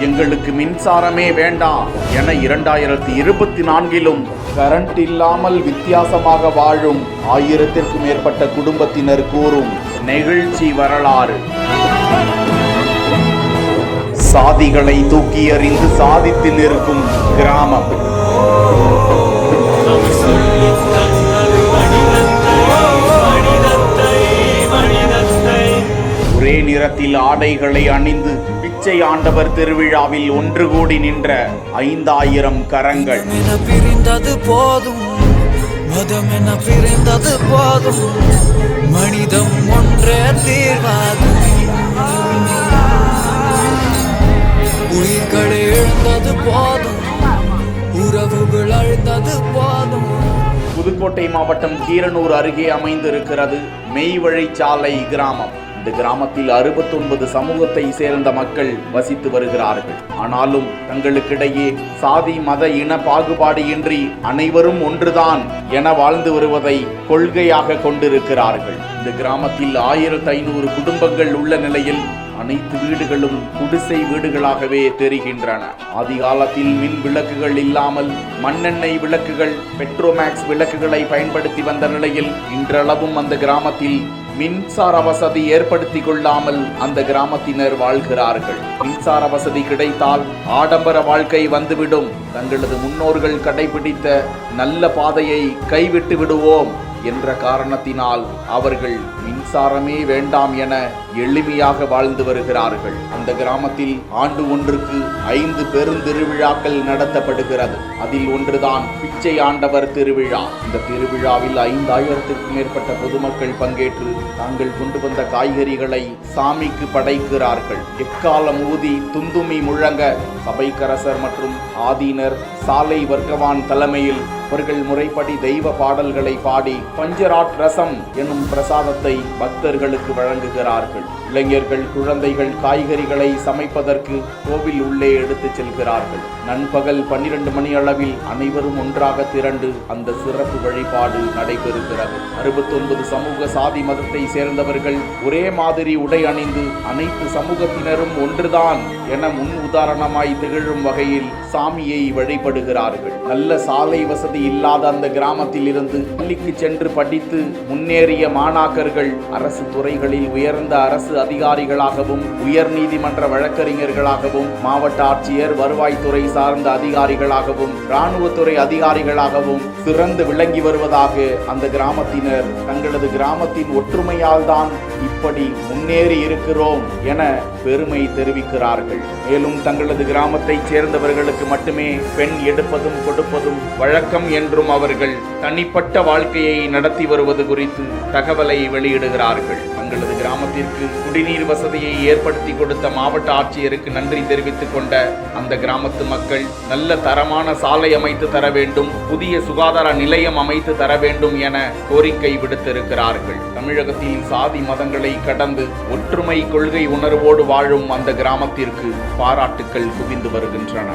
எங்களுக்கு மின்சாரமே வேண்டாம் என 2024 கரண்ட் இல்லாமல் வித்தியாசமாக வாழும் 1000க்கும் மேற்பட்ட குடும்பத்தினர் கூறும் நெகிழ்ச்சி வரலாறு. சாதிகளை தூக்கி எறிந்து சாதித்து நிற்கும் கிராமம். ஒரே நிறத்தில் ஆடைகளை அணிந்து பிச்சை ஆண்டவர் திருவிழாவில் ஒன்று கூடி நின்ற 5000 கரங்கள். பிரிந்தது போதும், மதம் என பிரிந்தது போதும், மனிதம் ஒன்றே தீர்வாகும். உயிர்களை இழந்தது போதும், உறவுகள் அழுந்தது போதும். புதுக்கோட்டை மாவட்டம் கீரனூர் அருகே அமைந்திருக்கிறது மெய்வழிச்சாலை கிராமம். இந்த கிராமத்தில் 69 சமூகத்தை சேர்ந்த மக்கள் வசித்து வருகிறார்கள். ஆனாலும் தங்களுக்கிடையே சாதி மத இன பாகுபாடு இன்றி அனைவரும் ஒன்றுதான் என வாழ்ந்து வருவதை கொள்கையாக கொண்டிருக்கிறார்கள். இந்த கிராமத்தில் 1500 குடும்பங்கள் உள்ள நிலையில் அனைத்து வீடுகளும் குடிசை வீடுகளாகவே தெரிகின்றன. ஆதி காலத்தில் மின் விளக்குகள் இல்லாமல் மண்ணெண்ணெய் விளக்குகள், பெட்ரோமேக்ஸ் விளக்குகளை பயன்படுத்தி வந்த நிலையில் இன்றளவும் அந்த கிராமத்தில் மின்சார வசதி ஏற்படுத்தி கொள்ளாமல் அந்த கிராமத்தினர் வாழ்கிறார்கள். மின்சார வசதி கிடைத்தால் ஆடம்பர வாழ்க்கை வந்துவிடும், தங்களது முன்னோர்கள் கடைபிடித்த நல்ல பாதையை கைவிட்டு விடுவோம் என்ற காரணத்தினால் அவர்கள் மின்சாரமே வேண்டாம் என எளிமையாக வாழ்ந்து வருகிறார்கள். அந்த கிராமத்தில் ஆண்டு ஒன்றுக்கு 5 பெருந்திருவிழாக்கள் நடத்தப்படுகிறது. அதில் ஒன்றுதான் பிச்சை ஆண்டவர் திருவிழா. இந்த திருவிழாவில் 5000க்கும் மேற்பட்ட பொதுமக்கள் பங்கேற்று தாங்கள் கொண்டு வந்த காய்கறிகளை சாமிக்கு படைக்கிறார்கள். எக்காலம் ஊதி துந்துமி முழங்க சபைக்கரசர் மற்றும் ஆதீனர் சாலை வர்க்கவான் தலைமையில் அவர்கள் முறைப்படி தெய்வ பாடல்களை பாடி பஞ்சராட் ரசம் என்னும் பிரசாதத்தை பக்தர்களுக்கு வழங்குகிறார்கள். இளைஞர்கள், குழந்தைகள் காய்கறிகளை சமைப்பதற்கு கோவில் உள்ளே எடுத்துச் செல்கிறார்கள். நண்பகல் 12 மணி அளவில் அனைவரும் ஒன்றாக திரண்டு அந்த சிறப்பு வழிபாடு நடைபெறுகிறது. 69 சமூக சாதி மதத்தை சேர்ந்தவர்கள் ஒரே மாதிரி உடை அணிந்து அனைத்து சமூகத்தினரும் ஒன்றுதான் என முன் உதாரணமாய் திகழும் வகையில் சாமியை வழிபடுகிறார்கள். நல்ல சாலை வசதி இல்லாத அந்த கிராமத்தில் இருந்து பள்ளிக்கு சென்று படித்து முன்னேறிய மாணாக்கர்கள் அரசு துறைகளில் உயர்ந்த அரசு அதிகாரிகளாகவும், உயர் நீதிமன்ற வழக்கறிஞர்களாகவும், மாவட்ட ஆட்சியர், வருவாய்த்துறை சார்ந்த அதிகாரிகளாகவும், இராணுவத்துறை அதிகாரிகளாகவும் சிறந்து விளங்கி வருவதாக அந்த கிராமத்தினர் தங்களது கிராமத்தின் ஒற்றுமையால் தான் இப்படி முன்னேறி இருக்கிறோம் என பெருமை தெரிவிக்கிறார்கள். மேலும் தங்களது கிராமத்தைச் சேர்ந்தவர்களுக்கு மட்டுமே பெண் எடுப்பதும் கொடுப்பதும் வழக்கம் என்றும் அவர்கள் தனிப்பட்ட வாழ்க்கையை நடத்தி வருவது குறித்து தகவலை வெளியிடுகிறார்கள். தங்களது கிராமத்திற்கு குடிநீர் வசதியை ஏற்படுத்தி கொடுத்த மாவட்ட ஆட்சியருக்கு நன்றி தெரிவித்துக் கொண்ட அந்த கிராமத்து மக்கள் நல்ல தரமான சாலை அமைத்து தர வேண்டும், புதிய சுகாதார நிலையம் அமைத்து தர வேண்டும் என கோரிக்கை விடுத்திருக்கிறார்கள். தமிழகத்தில் சாதி மதங்களை கடந்து ஒற்றுமை கொள்கை உணர்வோடு வாழும் அந்த கிராமத்திற்கு பாராட்டுக்கள் குவிந்து வருகின்றன.